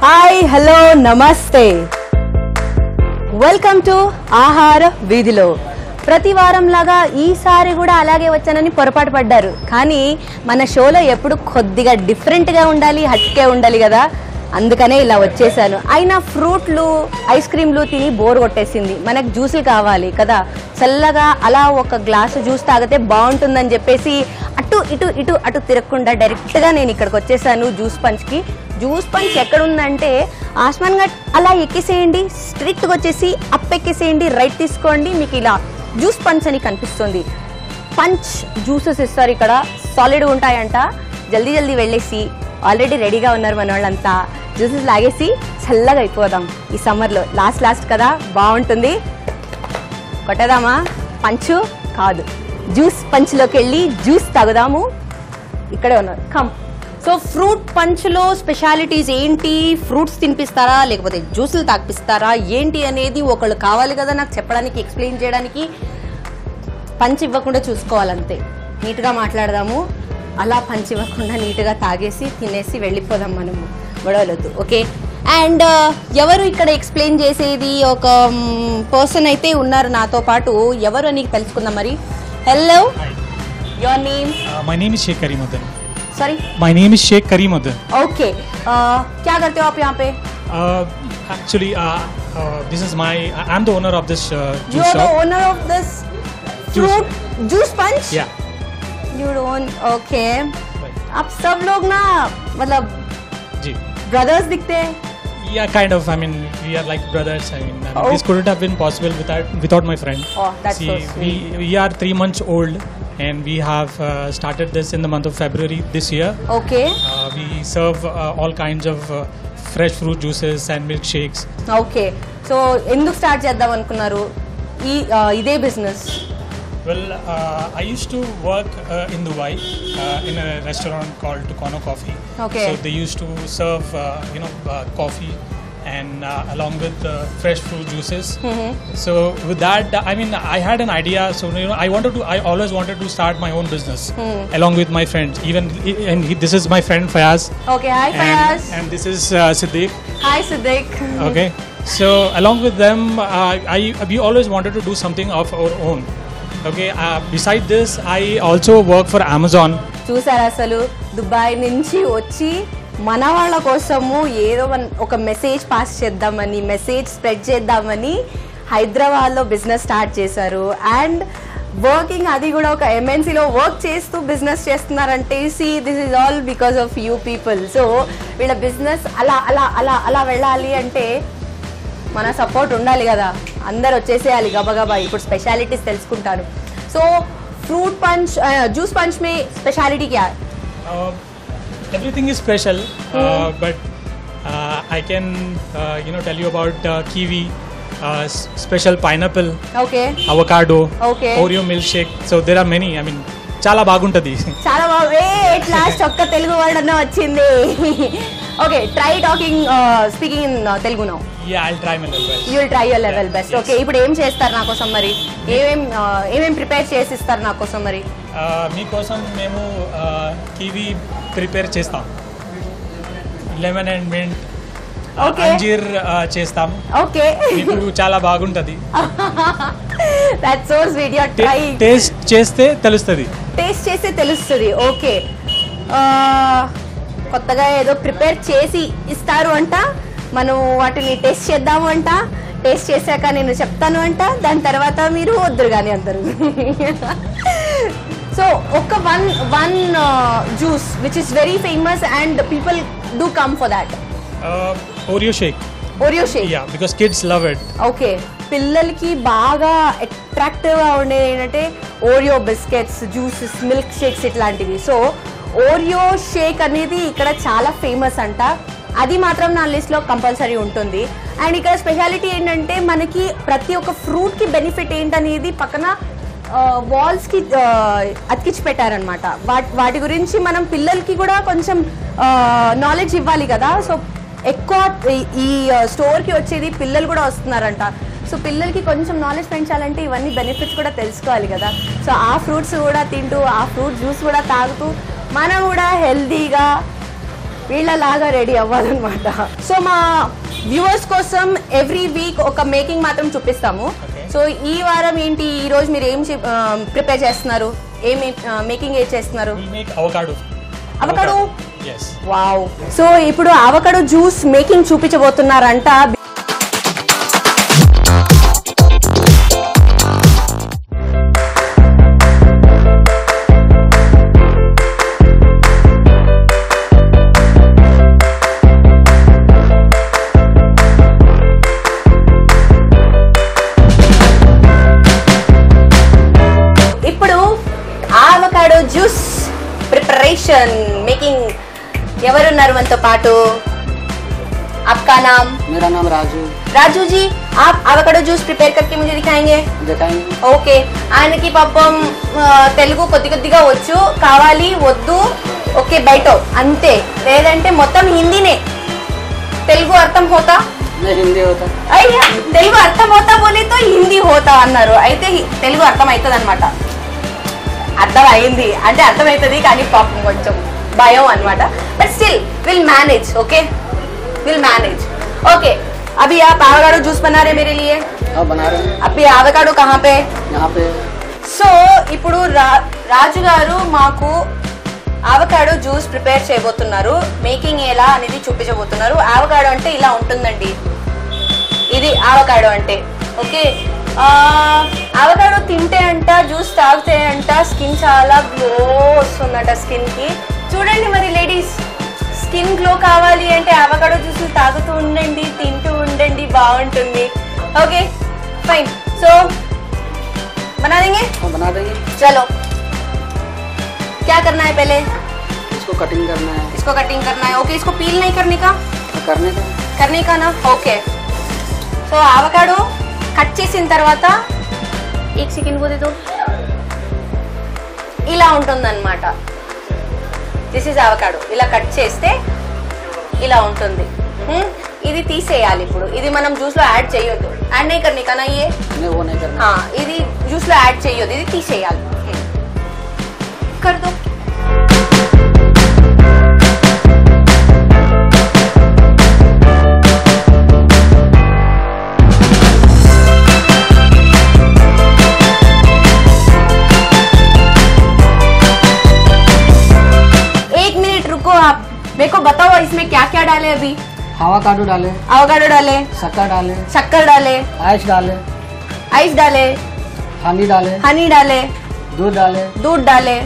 Hi hello నమస్తే welcome to ఆహార వీధిలో. ప్రతి వారం లాగా ఈసారి కూడా అలాగే వచ్చానని పొరపాటు పడ్డారు. కానీ మన షోలో ఎప్పుడు కొద్దిగా డిఫరెంట్గా ఉండాలి, హట్కే ఉండాలి కదా, అందుకనే ఇలా వచ్చేసాను. అయినా ఫ్రూట్లు ఐస్ క్రీమ్లు తిని బోర్ కొట్టేసింది. మనకు జ్యూసులు కావాలి కదా, చల్లగా అలా ఒక గ్లాసు జ్యూస్ తాగితే బాగుంటుందని చెప్పేసి అటు ఇటు ఇటు అటు తిరగకుండా డైరెక్ట్గా నేను ఇక్కడికి వచ్చేసాను జ్యూస్ పంచ్కి. జ్యూస్ పంచ్ ఎక్కడుందంటే ఆస్మాన్ ఘాట్ అలా ఎక్కేసేయండి, స్ట్రిక్ట్గా వచ్చేసి అప్ ఎక్కేసేయండి, రైట్ తీసుకోండి, మీకు ఇలా జ్యూస్ పంచ్ అని కనిపిస్తుంది. పంచ్ జ్యూసెస్ ఇస్తారు ఇక్కడ, సాలిడ్గా ఉంటాయంట. జల్దీ జల్దీ వెళ్ళేసి ఆల్రెడీ రెడీగా ఉన్నారు మన వాళ్ళంతా. జ్యూసెస్ లాగేసి చల్లగా అయిపోదాం. ఈ సమ్మర్లో లాస్ట్ కదా, బాగుంటుంది. కొట్టేదామా? పంచు కాదు, జ్యూస్ పంచ్లోకి వెళ్ళి జ్యూస్ తాగుదాము. ఇక్కడే ఉన్నారు, కమ్. సో ఫ్రూట్ పంచ్లో స్పెషాలిటీస్ ఏంటి? ఫ్రూట్స్ తినిపిస్తారా లేకపోతే జ్యూసులు తాగిపిస్తారా ఏంటి అనేది ఒకళ్ళు కావాలి కదా నాకు చెప్పడానికి, ఎక్స్ప్లెయిన్ చేయడానికి. పంచ్ ఇవ్వకుండా చూసుకోవాలంతే. నీట్గా మాట్లాడదాము, అలా పంచ్ ఇవ్వకుండా నీట్గా తాగేసి తినేసి వెళ్ళిపోదాం మనము, గొడవలొద్దు. ఓకే. అండ్ ఎవరు ఇక్కడ ఎక్స్ప్లెయిన్ చేసేది ఒక పర్సన్ అయితే ఉన్నారు నాతో పాటు. ఎవరు అని తెలుసుకుందాం మరి. Hello, your name? My name is Sheikh Karimuddin. Sorry? My name is Sheikh Karimuddin. Okay. क्या करते हो आप यहाँ पे? Actually, this is I'm the owner of this You juice are the shop. owner of this fruit juice punch? Yeah. You don't. Okay. Right. आप सब लोग ना मतलब Ji. brothers दिखते हैं. Yeah, kind of. I mean, we are like brothers. I mean, Oh. this couldn't have been possible without my friend. Oh, that's See, so sweet. we are 3 months old, and we have started this in the month of February this year. Okay. We serve all kinds of fresh fruit juices and milkshakes. Okay. So ఎందుకు start చేద్దాం అనుకున్నారు ఇదే business? Well, I used to work in Dubai in a restaurant called Tucano Coffee. Okay. So they used to serve, coffee and along with fresh fruit juices. Mm-hmm. So with that, I mean, I had an idea. So I always wanted to start my own business along with my friends. This is my friend Fayaz. Okay. Hi Fayaz. And this is Siddiq. Hi Siddiq. Okay. So along with them, we always wanted to do something of our own. Okay. Beside this, I also work for Amazon. చూసారా అసలు Dubai నుంచి వచ్చి మన వాళ్ళ కోసము ఏదో ఒక message pass చేద్దామని, మెసేజ్ స్ప్రెడ్ చేద్దామని హైదరాబాద్లో బిజినెస్ స్టార్ట్ చేశారు. అండ్ వర్కింగ్, అది కూడా ఒక ఎంఎన్సీలో వర్క్ చేస్తూ బిజినెస్ చేస్తున్నారంటే this is all because of you people. So వీళ్ళ బిజినెస్ అలా అలా అలా అలా వెళ్ళాలి అంటే మన సపోర్ట్ ఉండాలి కదా, అందరు వచ్చేసేయాలి గబగబా. ఇప్పుడు స్పెషాలిటీస్ తెలుసుకుంటాను. So fruit punch, juice punch మే స్పెషాలిటీ క్యా? Everything is special, but I can tell you about kiwi, special pineapple, okay, avocado, Okay. Oreo milkshake. So there are many. I mean, చాలా బాగుంటది. చాలా బాగా. లాస్ట్ ఒక్క Telugu word అన్న వచ్చింది. Okay, try talking speaking in Telugu now. Yeah, I'll try my level best. You will try your level best. Okay, ఇప్పుడు ఏం చేస్తారు నా కోసం మరి? ఏమేం ప్రిపేర్ చేసి ఇస్తారు నా కోసం మరి? మీకోసం మేము కివి ప్రిపేర్ చేస్తాం, లెమన్ అండ్ మింట్, Okay. అంజీర్ చేస్తాం. ఓకే, మీకు చాలా బాగుంటది. That's so sweet. You are try. Taste చేస్తే తెలుస్తుంది. టేస్ట్ చేస్తే తెలుస్తుంది. ఓకే, కొత్తగా ఏదో ప్రిపేర్ చేసి ఇస్తారు అంట, మనం వాటిని టేస్ట్ చేద్దాము అంట. టేస్ట్ చేశాక నేను చెప్తాను అంట, దాని తర్వాత మీరు వద్దురు కానీ అందరు. సో ఒక one juice which is very famous and people do come for that. Oreo shake. Oreo shake. Yeah, because kids love it. Okay, పిల్లలకి బాగా అట్రాక్టివ్గా ఉండేది ఏంటంటే Oreo biscuits, juices, milk shakes ఇట్లాంటివి. సో ఓరియో షేక్ అనేది ఇక్కడ చాలా ఫేమస్ అంట. అది మాత్రం నా లిస్ట్లో కంపల్సరీ ఉంటుంది. అండ్ ఇక్కడ స్పెషాలిటీ ఏంటంటే మనకి ప్రతి ఒక్క ఫ్రూట్కి బెనిఫిట్ ఏంటనేది పక్కన వాల్స్కి అతికించి పెట్టారనమాట. వాటి గురించి మనం పిల్లలకి కూడా కొంచెం నాలెడ్జ్ ఇవ్వాలి కదా. సో ఎక్కువ ఈ స్టోర్కి వచ్చేది పిల్లలు కూడా వస్తున్నారంట. సో పిల్లలకి కొంచెం నాలెడ్జ్ పెంచాలంటే ఇవన్నీ బెనిఫిట్స్ కూడా తెలుసుకోవాలి కదా. సో ఆ ఫ్రూట్స్ కూడా తింటూ, ఆ ఫ్రూట్ జ్యూస్ కూడా తాగుతూ మనం కూడా హెల్తీగా వీళ్ళలాగా రెడీ అవ్వాలన్నమాట. సో మా వ్యూవర్స్ కోసం ఎవ్రీ వీక్ ఒక మేకింగ్ మాత్రం చూపిస్తాము. సో ఈ వారం ఏంటి, ఈ రోజు మీరు ఏం ప్రిపేర్ చేస్తున్నారు, ఏం మేకింగ్ ఏం చేస్తున్నారు? అవకాడో. వావ్. సో ఇప్పుడు అవకాడో జ్యూస్ మేకింగ్ చూపించబోతున్నారంట. జ్యూస్ प्रिपरेशन मेकिंग ఎవరున్నారు మనతో పాటు? आपका नाम? मेरा नाम राजू. राजू जी, आप అవకాడో జ్యూస్ ప్రిపేర్ करके मुझे दिखाएंगे? ఓకే. ఆయనకి పాపం తెలుగు కొద్దిగా వచ్చు, కావాలి వద్దు ఓకే బయట అంతే, లేదంటే మొత్తం హిందీనే. తెలుగు అర్థం హోతా? హిందీ హోతా. అయ్యా, తెలుగు అర్థం హోతా బోలి తో హిందీ హోతా అన్నారు. అయితే తెలుగు అర్థం అవుతుంది అనమాట. అర్థం అయింది అంటే అర్థమవుతుంది, కానీ పాపం కొంచెం భయం అనమాట. But still will manage. Okay, will manage. Okay, अभी आप आवकाडो जूस बना रहे मेरे लिए? हाँ, बना रहे हैं. अभी आवकाडो कहाँ पे? यहाँ पे. సో ఇప్పుడు రాజు గారు మాకు అవకాడో జ్యూస్ ప్రిపేర్ చేయబోతున్నారు. మేకింగ్ ఎలా అనేది చూపించబోతున్నారు. అవకాడో అంటే ఇలా ఉంటుందండి, ఇది అవకాడో అంటే. ఓకే, అవకాడో తింటే అంట, జ్యూస్ తాగితే అంట స్కిన్ చాలా గ్లో వస్తుందట స్కిన్ కి. చూడండి మరి లేడీస్, స్కిన్ గ్లో కావాలి అంటే అవకాడో జ్యూస్ తాగుతూ ఉండండి, తింటూ ఉండండి, బాగుంటుంది. Okay fine. సో बना देंगे? हाँ, बना देंगे. चलो, क्या करना है पहले? इसको कटिंग करना है. इसको कटिंग करना है. ओके, इसको पील नहीं करने का? करने का ना. ఓకే. సో అవకాడో కట్ చేసిన తర్వాత एक సెకండ్ को दे दो, ఇలా ఉంటుందన్నమాట. This is avocado. ఇలా కట్ చేస్తే ఇలా ఉంటుంది. ఇది తీసేయాలి. ఇప్పుడు ఇది మనం జ్యూస్ లో యాడ్ చేయొద్దు. యాడ్ नहीं करने का ना ये? नहीं, वो नहीं करना. हाँ, ఇది జ్యూస్ లో యాడ్ చేయొద్దు, ఇది తీసేయాలి. कर दो. एक मिनट रुको आप, मेरे को बताओ इसमें क्या क्या डाले अभी? आवकाडो डाले, आवकाडो डाले, शक्कर डाले, आइस डाले, हनी डाले, दूध डाले.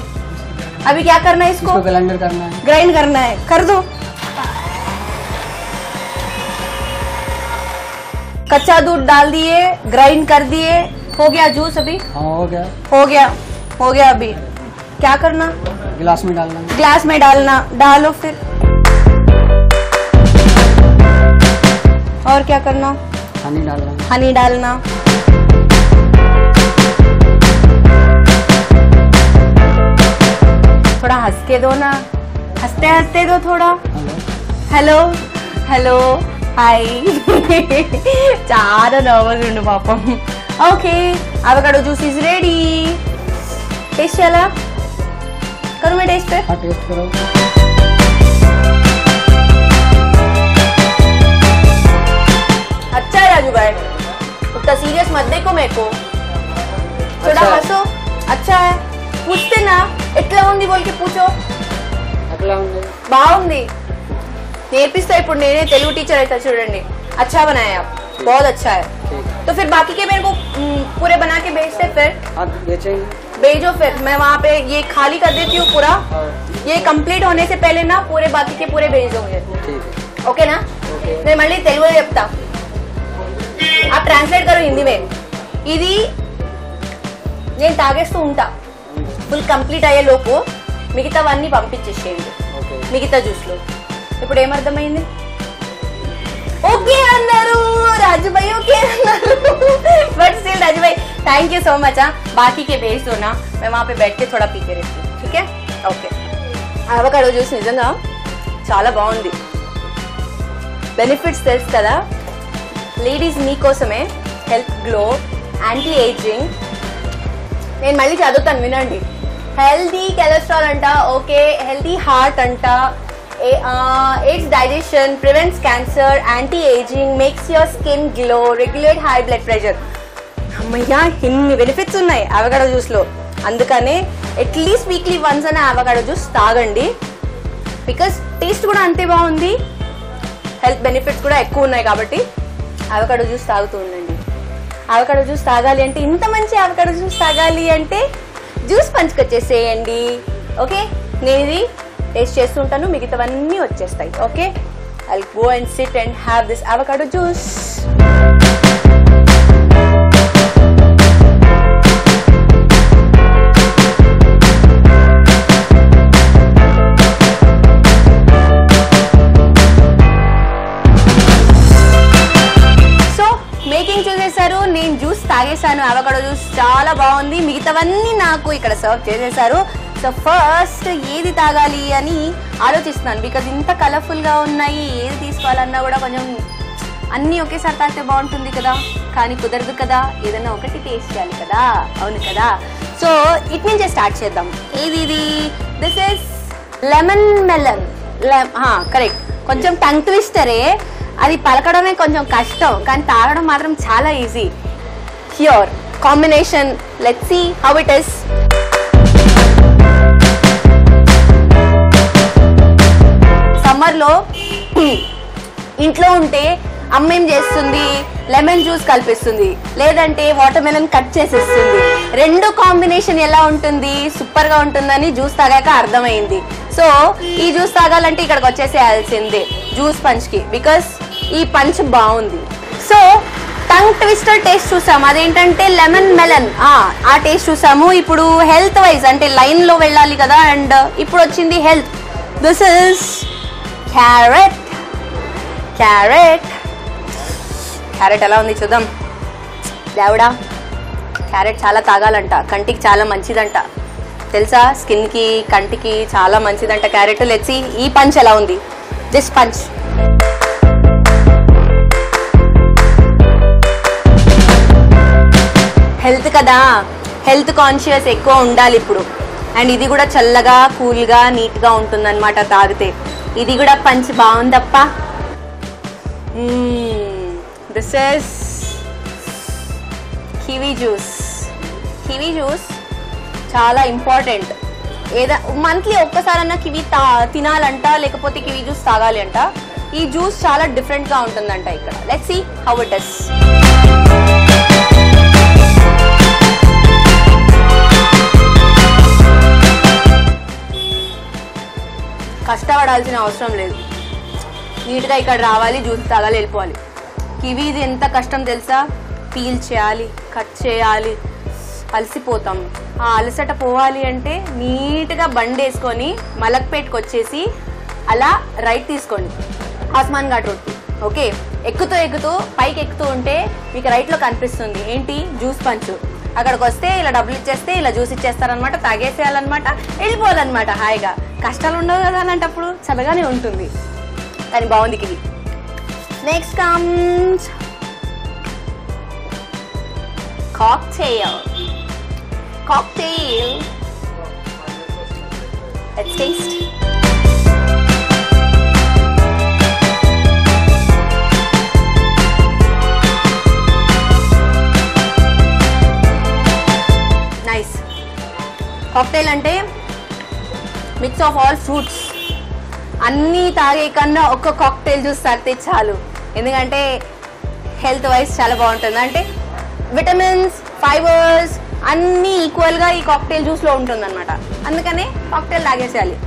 अभी क्या करना है? इसको ग्राइंड करना है. कर दो. कच्चा दूध डाल दिए, ग्राइंड कर दिए, हो गया जूस. अभी हाँ, हो गया. अभी क्या करना? गिलास में डालना. डालो फिर. और क्या करना? हनी डालना. थोड़ा हंस के दो ना, हंसते दो थोड़ा. Hello hello hi. చాలా నర్వస్ ఉండు పాపం. Okay, avocado juice is ready. Taste चला करूँ मैं टेस्ट पे? हाँ, टेस्ट करो. अच्छा है राजू भाई, उतना सीरियस मत देखो मेरे को, थोड़ा हंसो. अच्छा है. पूछते ना ఎట్లా ఉంది बोल के पूछो. బాగుంది. నేర్పిస్తా ఇప్పుడు నేనే, తెలుగు టీచర్ అయితే చూడండి. अच्छा बनाया आप, बहुत अच्छा है. तो फिर बाकी के मेरे को पूरे बना के भेजते फिर? भेजो फिर, मैं वहाँ पे ये खाली कर देती हूँ पूरा. ये कंप्लीट होने से पहले ना पूरे बाकी के पूरे भेज दोगे. ओके ना? నేను మళ్ళీ తెలుగులో చెప్తా, आप ట్రాన్స్లేట్ करो हिंदी में. ఇది నేను తాగేస్తూ ఉంటా, ఫుల్ కంప్లీట్ అయ్యే లోపు మిగతావన్నీ పంపించేసేయండి మిగతా జ్యూస్లో. ఇప్పుడు ఏమర్థమైంది? ఓకే అన్నారు రాజుభాई, ఓకే అన్నారు. But still Rajubhai thank you so much. बाकी के भेज दो ना, मैं वहाँ पे बैठ के थोड़ा पी के रहती हूँ. ठीक है? ఓకే. అవకాడో జ్యూస్ నిజంగా చాలా బాగుంది. బెనిఫిట్స్ తెలుసు కదా లేడీస్, మీకోసమే హెల్త్ గ్లో, యాంటీ ఏజింగ్. నేను మళ్ళీ చదువుతాను వినండి. హెల్తీ కొలెస్ట్రాల్ అంట, ఓకే, హెల్తీ హార్ట్ అంట, aids digestion, prevents cancer, anti-aging, makes your skin glow, regulate high blood pressure. అమ్మయ్యా ఇన్ని బెనిఫిట్స్ ఉన్నాయి అవకాడో జ్యూస్లో. అందుకనే అట్లీస్ట్ వీక్లీ వన్స్ అనే అవకాడో జ్యూస్ తాగండి. బికాస్ టేస్ట్ కూడా అంతే బాగుంది, హెల్త్ బెనిఫిట్స్ కూడా ఎక్కువ ఉన్నాయి. కాబట్టి అవకాడో జ్యూస్ తాగుతూ ఉండండి. అవకాడో జ్యూస్ తాగాలి అంటే, ఇంత మంచి అవకాడో జ్యూస్ తాగాలి అంటే జ్యూస్ పంచ్కి వచ్చేసేయండి. ఓకే, నేను ఇది టేస్ట్ చేస్తుంటాను, మిగతావన్నీ వచ్చేస్తాయి. Okay, I'll go and sit and have this avocado juice. Making చూసేసారు, నేను జ్యూస్ తాగేసాను. అవకాడో జ్యూస్ చాలా బాగుంది. మిగతావన్నీ నాకు ఇక్కడ సర్వ్ చేసేసారు. సో ఫస్ట్ ఏది తాగాలి అని ఆలోచిస్తున్నాను. బికాజ్ ఇంత కలర్ఫుల్గా ఉన్నాయి, ఏది తీసుకోవాలన్నా కూడా కొంచెం అన్నీ ఒకేసారి తాగితే బాగుంటుంది కదా, కానీ కుదరదు కదా, ఏదైనా ఒకటి టేస్ట్ చేయాలి కదా. అవును కదా. సో ఇట్ నుంచే స్టార్ట్ చేద్దాం. ఏది ఇది? This is lemon melon. Correct. కొంచెం టంగ్ ట్విస్టరే, అది పలకడమే కొంచెం కష్టం, కానీ తాగడం మాత్రం చాలా easy. Here combination, let's see how it is. సమ్మర్లో ఇంట్లో ఉంటే అమ్మ ఏం చేస్తుంది, లెమన్ జ్యూస్ కలిపిస్తుంది, లేదంటే వాటర్ మెలన్ కట్ చేసేస్తుంది. రెండు కాంబినేషన్ ఎలా ఉంటుంది, సూపర్గా ఉంటుందని జ్యూస్ తాగాక అర్థమైంది. సో ఈ జ్యూస్ తాగాలంటే ఇక్కడికి వచ్చేసేయాల్సిందే జ్యూస్ పంచ్కి, బికాస్ ఈ పంచ్ బాగుంది. సో టంగ్ ట్విస్టర్ టేస్ట్ చూసాము, అదేంటంటే లెమన్ మెలన్, ఆ టేస్ట్ చూసాము. ఇప్పుడు హెల్త్ వైజ్ అంటే లైన్లో వెళ్ళాలి కదా, అండ్ ఇప్పుడు వచ్చింది health. This is carrot. Carrot carrot ఎలా ఉంది చూద్దాం. దేవుడా, క్యారెట్ చాలా తాగాలంట, కంటికి చాలా మంచిదంట తెలుసా, స్కిన్కి కంటికి చాలా మంచిదంట క్యారెట్. లెట్స్ సీ ఈ పంచ్ ఎలా ఉంది. దిస్ పంచ్ హెల్త్ కదా, హెల్త్ కాన్షియస్ ఎక్కువ ఉండాలి ఇప్పుడు. అండ్ ఇది కూడా చల్లగా కూల్గా నీట్గా ఉంటుందన్నమాట తాగితే. ఇది కూడా పంచ్ బాగుందప్ప. This is kiwi juice. Kiwi juice చాలా ఇంపార్టెంట్. మంత్లీ ఒక్కసారన్నా కివీ తినాలంట, లేకపోతే కివీ జ్యూస్ తాగాలి అంట. ఈ జ్యూస్ చాలా డిఫరెంట్గా ఉంటుందంట ఇక్కడ. Let's see how it is. కష్టపడాల్సిన అవసరం లేదు, నీట్గా ఇక్కడ రావాలి, జ్యూస్ తాగాలి, వెళ్ళిపోవాలి. కివీది ఎంత కష్టం తెలుసా, పీల్ చేయాలి, కట్ చేయాలి, అలసిపోతాం. ఆ అలసట పోవాలి అంటే నీట్గా బండి వేసుకొని మలక్పేట్కి వచ్చేసి అలా రైట్ తీసుకోండి, ఆస్మాన్ ఘాట్ రోడ్కి. ఓకే, ఎక్కుతూ పైకి ఎక్కుతూ ఉంటే మీకు రైట్లో కనిపిస్తుంది ఏంటి, జ్యూస్ పంచు. అక్కడికి వస్తే ఇలా డబ్బులు ఇచ్చేస్తే ఇలా జ్యూస్ ఇచ్చేస్తారనమాట, తాగేసేయాలన్నమాట, వెళ్ళిపోవాలన్నమాట హాయిగా. కష్టాలు ఉండవు కదా అలాంటప్పుడు, చల్లగానే ఉంటుంది. కానీ బాగుంది kiwi. Next comes cocktail. Cocktail, let's taste. Nice. Cocktail అంటే మిక్స్ ఆఫ్ ఆల్ ఫ్రూట్స్. అన్నీ తాగే కన్నా ఒక్క కాక్టైల్ జ్యూస్ తాగితే చాలు, ఎందుకంటే హెల్త్ వైజ్ చాలా బాగుంటుంది. అంటే విటమిన్స్, ఫైబర్స్ అన్నీ ఈక్వల్గా ఈ కాక్టైల్ జ్యూస్లో ఉంటుందన్నమాట. అందుకనే కాక్టైల్ తాగేసేయాలి.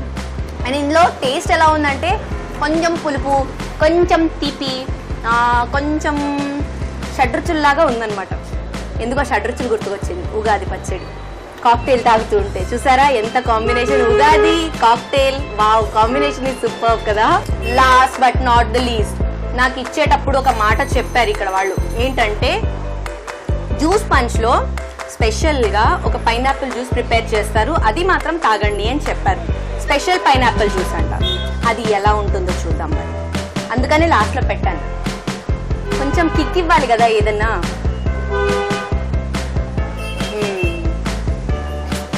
అండ్ ఇందులో టేస్ట్ ఎలా ఉందంటే కొంచెం పులుపు, కొంచెం తీపి, కొంచెం షడ్రుచుల్లాగా ఉందన్నమాట. ఎందుకో షడ్రుచులు గుర్తుకొచ్చింది, ఉగాది పచ్చడి కాక్టైల్ తాగుతూ ఉంటే. చూసారా ఎంత combination, Ugadi cocktail. Wow, combination is super కదా. Last but not the least, నాకు ఇచ్చేటప్పుడు ఒక మాట చెప్పారు ఇక్కడ వాళ్ళు. ఏంటంటే జ్యూస్ పంచ్లో స్పెషల్గా ఒక పైనాపిల్ జ్యూస్ ప్రిపేర్ చేస్తారు, అది మాత్రం తాగండి అని చెప్పారు. స్పెషల్ పైనాపిల్ జ్యూస్ అంట. అది ఎలా ఉంటుందో చూద్దాం మరి. అందుకని లాస్ట్లో పెట్టాను, కొంచెం కిక్ ఇవ్వాలి కదా ఏదన్నా.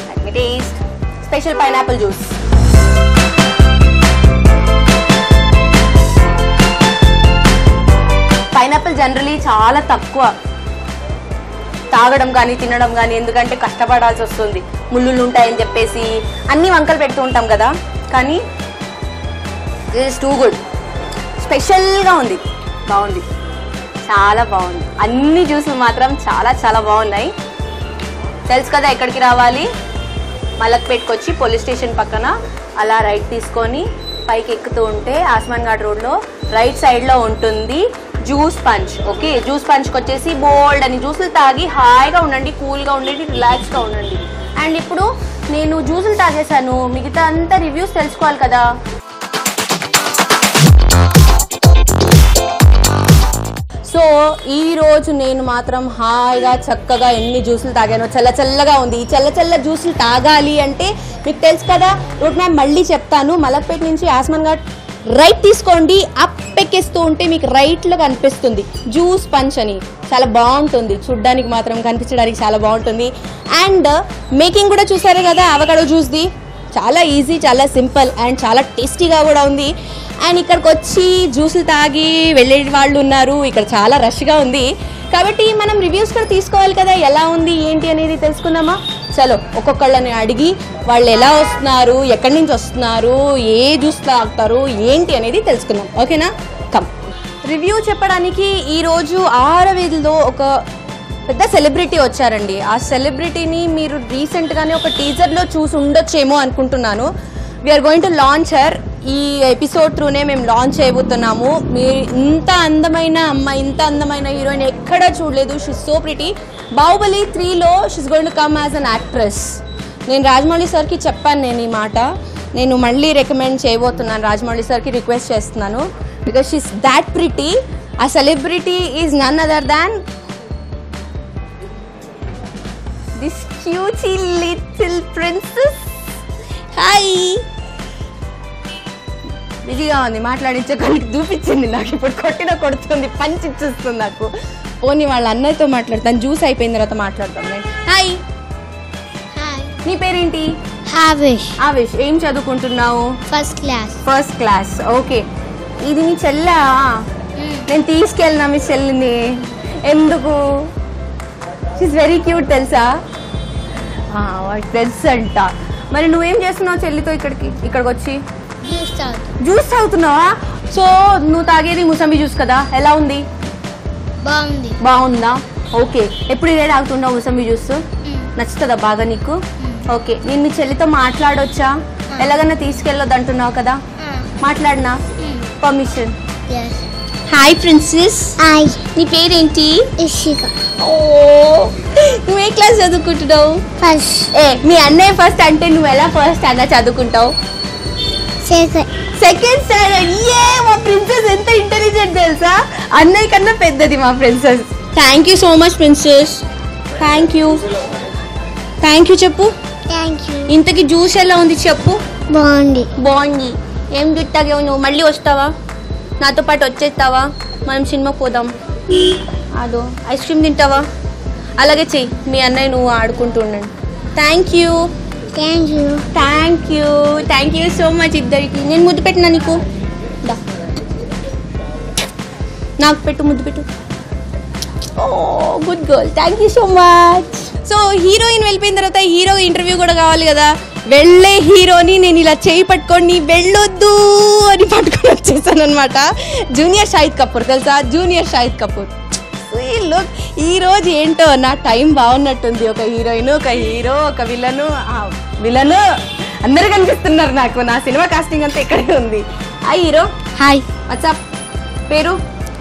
Let me taste special pineapple juice. Pineapple generally చాలా తక్కువ తాగడం కానీ తినడం కానీ, ఎందుకంటే కష్టపడాల్సి వస్తుంది, ముళ్ళులు ఉంటాయని చెప్పేసి అన్ని వంకలు పెడుతూ ఉంటాం కదా. కానీ ఇట్ ఈస్ టూ గుడ్, స్పెషల్గా ఉంది, బాగుంది, చాలా బాగుంది. అన్ని జ్యూసులు మాత్రం చాలా చాలా బాగున్నాయి. తెలుసు కదా ఎక్కడికి రావాలి, మలక్పేట్కి వచ్చి పోలీస్ స్టేషన్ పక్కన అలా రైట్ తీసుకొని పైకి ఎక్కుతూ ఉంటే ఆస్మాన్ ఘాట్ రోడ్లో రైట్ సైడ్లో ఉంటుంది జ్యూస్ పంచ్. ఓకే, జ్యూస్ పంచ్కి వచ్చేసి బోల్డ్ అని జ్యూసులు తాగి హాయిగా ఉండండి, కూల్గా ఉండండి, రిలాక్స్గా ఉండండి. అండ్ ఇప్పుడు నేను జ్యూసులు తాగేశాను, మిగతా అంతా రివ్యూస్ తెలుసుకోవాలి కదా. సో ఈరోజు నేను మాత్రం హాయిగా చక్కగా ఎన్ని జ్యూసులు తాగానో, చల్ల చల్లగా ఉంది. ఈ చల్ల చల్ల జ్యూసులు తాగాలి అంటే మీకు తెలుసు కదా, రూట్ మ్యాప్ మళ్ళీ చెప్తాను. మలక్పేట్ నుంచి ఆస్మాన్ ఘాట్ రైట్ తీసుకోండి, అప్ ఎక్కేస్తూ ఉంటే మీకు రైట్లో కనిపిస్తుంది జ్యూస్ పంచ్ అని. చాలా బాగుంటుంది, చూడ్డానికి మాత్రం కనిపించడానికి చాలా బాగుంటుంది. అండ్ మేకింగ్ కూడా చూసారే కదా అవకాడో జ్యూస్ది, చాలా ఈజీ, చాలా సింపుల్ అండ్ చాలా టేస్టీగా కూడా ఉంది. అండ్ ఇక్కడికి వచ్చి జ్యూసులు తాగి వెళ్ళే వాళ్ళు ఉన్నారు, ఇక్కడ చాలా రష్గా ఉంది. కాబట్టి మనం రివ్యూస్ కూడా తీసుకోవాలి కదా, ఎలా ఉంది ఏంటి అనేది తెలుసుకుందామా. చలో ఒక్కొక్కళ్ళని అడిగి వాళ్ళు ఎలా వస్తున్నారు, ఎక్కడి నుంచి వస్తున్నారు, ఏ జ్యూస్ తాగుతారు ఏంటి అనేది తెలుసుకుందాం. ఓకేనా, కమ్. రివ్యూ చెప్పడానికి ఈరోజు ఆరవీధిలో ఒక పెద్ద సెలబ్రిటీ వచ్చారండి. ఆ సెలబ్రిటీని మీరు రీసెంట్గానే ఒక టీజర్లో చూసి ఉండొచ్చేమో అనుకుంటున్నాను. We're going to launch her. ఈ ఎపిసోడ్ త్రూనే మేము లాంచ్ చేయబోతున్నాము. మీరు ఇంత అందమైన అమ్మాయి, ఇంత అందమైన హీరోయిన్ ఎక్కడా చూడలేదు. She's so pretty. బాహుబలి 3లో she's going to come as an actress. నేను రాజమౌళి సార్కి చెప్పాను నేను ఈ మాట, నేను మళ్ళీ రికమెండ్ చేయబోతున్నాను, రాజమౌళి సార్కి రిక్వెస్ట్ చేస్తున్నాను. Because she's that pretty. ఆ celebrity is none other than this cutie little princess. Hi, బిజీగా ఉంది, మాట్లాడించే కళ్ళకి చూపించింది నాకు, ఇప్పుడు కొడుతుంది, పంచి ఇచ్చేస్తుంది నాకు. పోనీ వాళ్ళ అన్నయ్యతో మాట్లాడతాను, జ్యూస్ అయిపోయిన తర్వాత మాట్లాడతాను నేను. హాయ్, నీ పేరేంటి? ఆవేష్. ఆవేష్, ఏం చదువుకుంటున్నావు? First class. ఓకే, ఇది మీ చెల్లా? నేను తీసుకెళ్ళినా మీ చెల్లిని. ఎందుకు? షీస్ వెరీ క్యూట్ తెలుసా? తెలుసు అంట. మరి నువ్వేం చేస్తున్నావు చెల్లితో ఇక్కడికి వచ్చి? జ్యూస్ తాగుతున్నావా? సో నువ్వు తాగేది ముసంబి జ్యూస్ కదా, ఎలా ఉంది? బాగుందా? ఓకే, ఎప్పుడు ఇదే తాగుతున్నావు ముసంబి జ్యూస్? నచ్చుతుందా బాగా నీకు? ఓకే, నేను మీ చెల్లితో మాట్లాడొచ్చా? ఎలాగన్నా తీసుకెళ్ళొద్దు అంటున్నావు కదా, మాట్లాడినా? పర్మిషన్. Hi princess. హాయ్. నీ పేరేంటి? ఇషిక. ఓ, నువ్వు ఏ క్లాస్ చదువుకుంటున్నావు? ఫస్ట్. మీ అన్నయ్య ఫస్ట్ అంటే నువ్వు ఎలా ఫస్ట్ అన్న చదువుకుంటావు? Second standard. మా ప్రిన్సెస్ ఎంత ఇంటెలిజెంట్ తెలుసా, అన్నయ్య కన్నా పెద్దది మా princess. Thank you so much princess. Thank you చెప్పు. ఇంతకి జ్యూస్ ఎలా ఉంది చెప్పు. బాగుంది. ఏం గిట్టాగా నువ్వు మళ్ళీ వస్తావా? నాతో పాటు వచ్చేస్తావా? మనం సినిమాకి పోదాం. అదో ఐస్ క్రీమ్ తింటావా? అలాగే చెయ్యి, మీ అన్నయ్య నువ్వు ఆడుకుంటూ ఉండండి. థ్యాంక్ యూ సో మచ్ ఇద్దరికి. నేను ముద్దు పెట్టినా నీకు? నాకు పెట్టు, ముద్దు పెట్టు. Oh good girl, thank you so much. So heroine వెళ్ళిపోయిన తర్వాత హీరో ఇంటర్వ్యూ కూడా కావాలి కదా. వెళ్ళే హీరోని నేను ఇలా చేయి పట్టుకొని వెళ్ళొద్దు అని పట్టుకొని వచ్చేసాను అనమాట. జూనియర్ షాహిద్ కపూర్ తెలుసా? జూనియర్ షాహిద్ కపూర్. లుక్, ఈరోజు ఏంటో నా టైం బాగున్నట్టుంది. ఒక హీరోయిన్, ఒక హీరో, ఒక విలను అందరూ కనిపిస్తున్నారు నాకు. నా సినిమా కాస్టింగ్ అంతా ఇక్కడే ఉంది. Hi hero. హాయ్. వాట్సాప్? పేరు?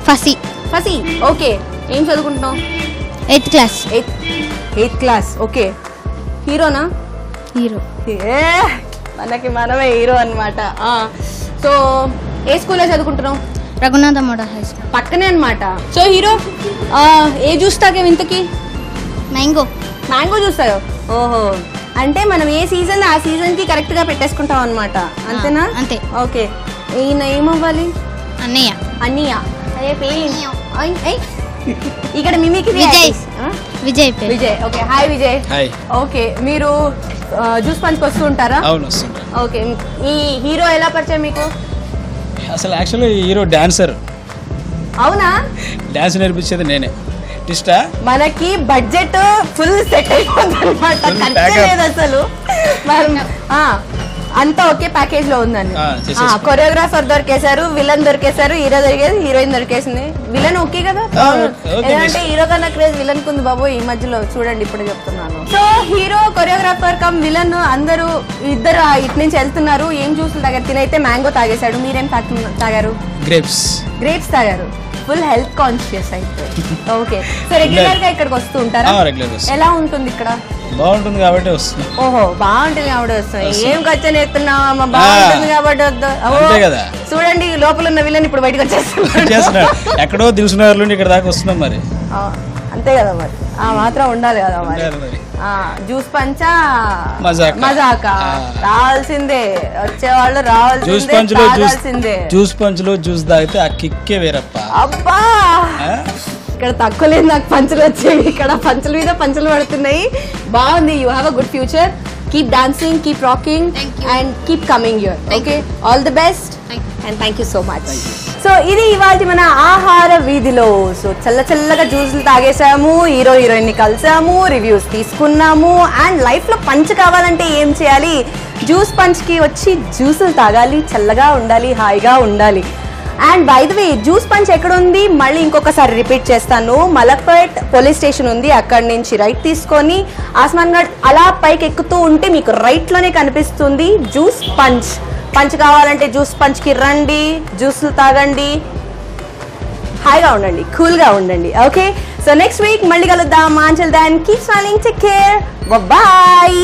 ఫసి. ఓకే, ఏం చదువుకుంటున్నావు? 8th class. ఓకే, హీరోనా? హీరో. మనకి మనమే హీరో అనమాట. సో ఏ స్కూల్లో చదువుకుంటున్నావు? రఘునాథ మోడల్ హై స్కూల్ పక్కనే అనమాట. సో హీరో ఏ జ్యూస్ తాగావు ఇంతకి? మ్యాంగో జ్యూస్ తాగావు. ఓహో, అంటే మనం ఏ సీజన్ ఆ సీజన్ కి కరెక్ట్ గా పెట్టేసుకుంటాం అనమాట, అంతేనా? అంతే. ఓకే, ఈయన ఏమవ్వాలి? అన్నయ్య. అదే పేరు ఇక్కడ మిమికి Vijay. Okay, hi Vijay. Okay, మీరు జ్యూస్ పంచ్కి వస్తూ ఉంటారా? అవును, వస్తుంటా. ఓకే, ఈ హీరో ఎలా పరిచయం మీకు? అసలు యాక్చువల్లీ హీరో డాన్సర్. అవునా? డాన్స్ నేర్పించేది నేనే. ఇష్టా మనకి బడ్జెట్ ఫుల్ సెట్ అయిపోతుంది అనమాట, ఖర్చే లేదు అసలు. అంతా ఒకే ప్యాకేజ్ లో ఉందండి. కొరియోగ్రాఫర్ దొరికేశారు, విలన్ దొరికేశారు, హీరో దొరికేది, హీరోయిన్ దొరికేసింది. విలన్ ఓకే కదా, ఎందుకంటే హీరో కన్నా క్రేజ్ విలన్ కుంది బాబు ఈ మధ్యలో. చూడండి ఇప్పుడు చెప్తున్నాను. So hero, choreographer come villain అందరూ ఇద్దరు ఇటు నుంచి వెళ్తున్నారు. ఏం జ్యూసులు తాగారు? తినైతే మ్యాంగో తాగేశాడు. మీరేం తాగారు? గ్రేప్స్ తాగారు. ఫుల్ హెల్త్ కాన్షియస్ అయితే. ఓకే. సో రెగ్యులర్ గా ఇక్కడికి వస్తూ ఉంటారా? ఎలా ఉంటుంది ఇక్కడ? బాగుంటుంది కాబట్టి వస్తుంది. ఓహో, బాగుంటుంది కాబట్టి వస్తుంది. ఏం ఖర్చు ఎత్తున్నావా? బాగుంటుంది కాబట్టి వద్దు. చూడండి లోపల ఉన్న విలన్ ఇప్పుడు బయటకు వచ్చేస్తున్నాడు. ఎక్కడో దిల్సునగర్ నుండి ఇక్కడ దాకా వస్తున్నాం మరి. అంతే కదా మరి, మాత్రం ఉండాలి కదా మరి. జ్యూస్ పంచా మజాకా రావాల్సిందే, వచ్చేవాళ్ళు రావాల్సిందే. జ్యూస్ పంచులో జ్యూస్ తాగితే ఆ కిక్కే వేరప్ప. అబ్బా, ఇక్కడ తక్కువ లేదు నాకు పంచులు వచ్చేవి, ఇక్కడ పంచుల మీద పంచులు పడుతున్నాయి. బాగుంది. You have a good future. Keep dancing, keep rocking and keep coming here. Okay, all the best and thank you so much. So ఇది ఇవాళ మన ఆహార వీధిలో. సో చల్లగా జ్యూసులు తాగేసాము, హీరో హీరోయిన్ ని కలిసాము, రివ్యూస్ తీసుకున్నాము. అండ్ లైఫ్ లో పంచ్ కావాలంటే ఏం చేయాలి? జ్యూస్ పంచ్ కి వచ్చి జ్యూసులు తాగాలి, చల్లగా ఉండాలి, హాయిగా ఉండాలి. And by the way, juice punch ఎక్కడ ఉంది మళ్ళీ ఇంకొకసారి రిపీట్ చేస్తాను. మలక్పేట్ పోలీస్ స్టేషన్ ఉంది, అక్కడి నుంచి రైట్ తీసుకొని ఆస్మాన్ గఢ్ అలా పైకి ఎక్కుతూ ఉంటే మీకు రైట్ లోనే కనిపిస్తుంది జ్యూస్ పంచ్. పంచ్ కావాలంటే జ్యూస్ పంచ్ కి రండి, జ్యూస్లు తాగండి, హాయిగా ఉండండి, కూల్గా ఉండండి. ఓకే, సో నెక్స్ట్ వీక్ మళ్ళీ కలుద్దాం. Until then keep smiling, take care, bye.